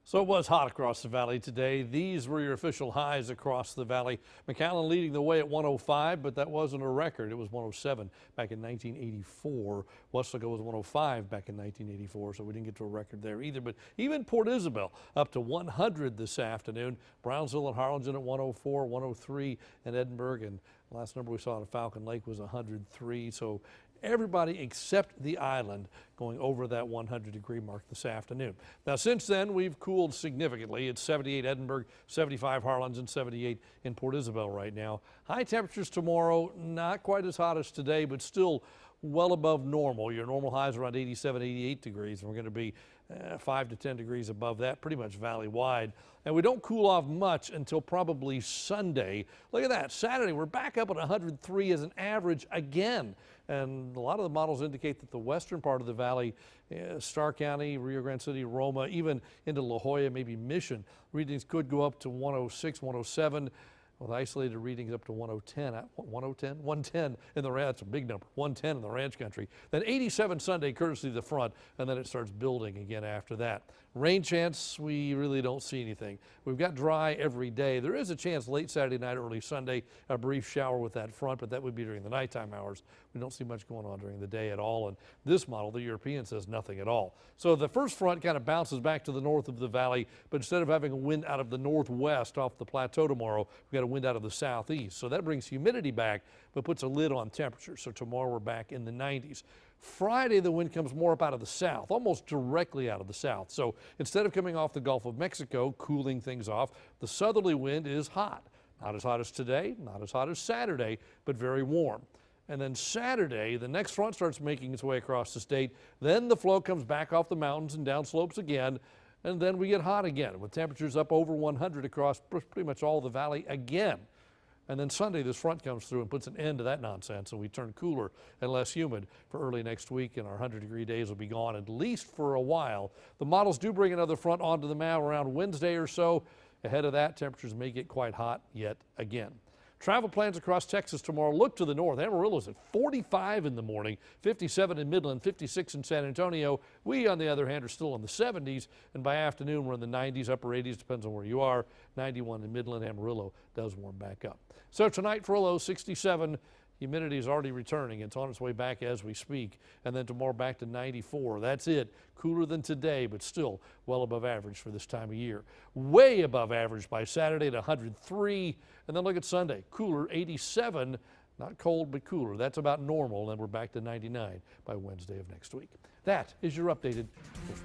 So it was hot across the valley today. These were your official highs across the valley. McAllen leading the way at 105, but that wasn't a record. It was 107 back in 1984. Weslaco was 105 back in 1984, so we didn't get to a record there either. But even Port Isabel up to 100 this afternoon. Brownsville and Harlingen at 104, 103 in Edinburgh, and the last number we saw at Falcon Lake was 103. So everybody except the island going over that 100-degree mark this afternoon. Now, since then, we've cooled significantly. It's 78 Edinburgh, 75 Harlingen, 78 in Port Isabel right now. High temperatures tomorrow, not quite as hot as today, but still well above normal. Your normal highs around 87, 88 degrees. And we're going to be 5 to 10 degrees above that, pretty much valley-wide. And we don't cool off much until probably Sunday. Look at that. Saturday, we're back up at 103 as an average again. And a lot of the models indicate that the western part of the valley, Starr County, Rio Grande City, Roma, even into La Jolla, maybe Mission, readings could go up to 106, 107. With isolated readings up to 110 in the ranch. That's a big number, 110 in the ranch country. Then 87 Sunday, courtesy of the front, and then it starts building again after that. Rain chance, we really don't see anything. We've got dry every day. There is a chance late Saturday night, early Sunday, a brief shower with that front, but that would be during the nighttime hours. We don't see much going on during the day at all. And this model, the European, says nothing at all. So the first front kind of bounces back to the north of the valley, but instead of having a wind out of the northwest off the plateau tomorrow, we've got a wind out of the southeast. So that brings humidity back, but puts a lid on temperature. So tomorrow we're back in the 90s. Friday, the wind comes more up out of the south, almost directly out of the south. So instead of coming off the Gulf of Mexico, cooling things off, the southerly wind is hot. Not as hot as today, not as hot as Saturday, but very warm. And then Saturday, the next front starts making its way across the state. Then the flow comes back off the mountains and down slopes again. And then we get hot again with temperatures up over 100 across pretty much all of the valley again. And then Sunday, this front comes through and puts an end to that nonsense, and we turn cooler and less humid for early next week, and our 100-degree days will be gone at least for a while. The models do bring another front onto the map around Wednesday or so. Ahead of that, temperatures may get quite hot yet again. Travel plans across Texas tomorrow look to the north. Amarillo's at 45 in the morning, 57 in Midland, 56 in San Antonio. We, on the other hand, are still in the 70s, and by afternoon we're in the 90s, upper 80s, depends on where you are. 91 in Midland. Amarillo does warm back up. So tonight for a low 67. Humidity is already returning. It's on its way back as we speak. And then tomorrow back to 94. That's it. Cooler than today, but still well above average for this time of year. Way above average by Saturday at 103. And then look at Sunday. Cooler, 87. Not cold, but cooler. That's about normal. And we're back to 99 by Wednesday of next week. That is your updated 4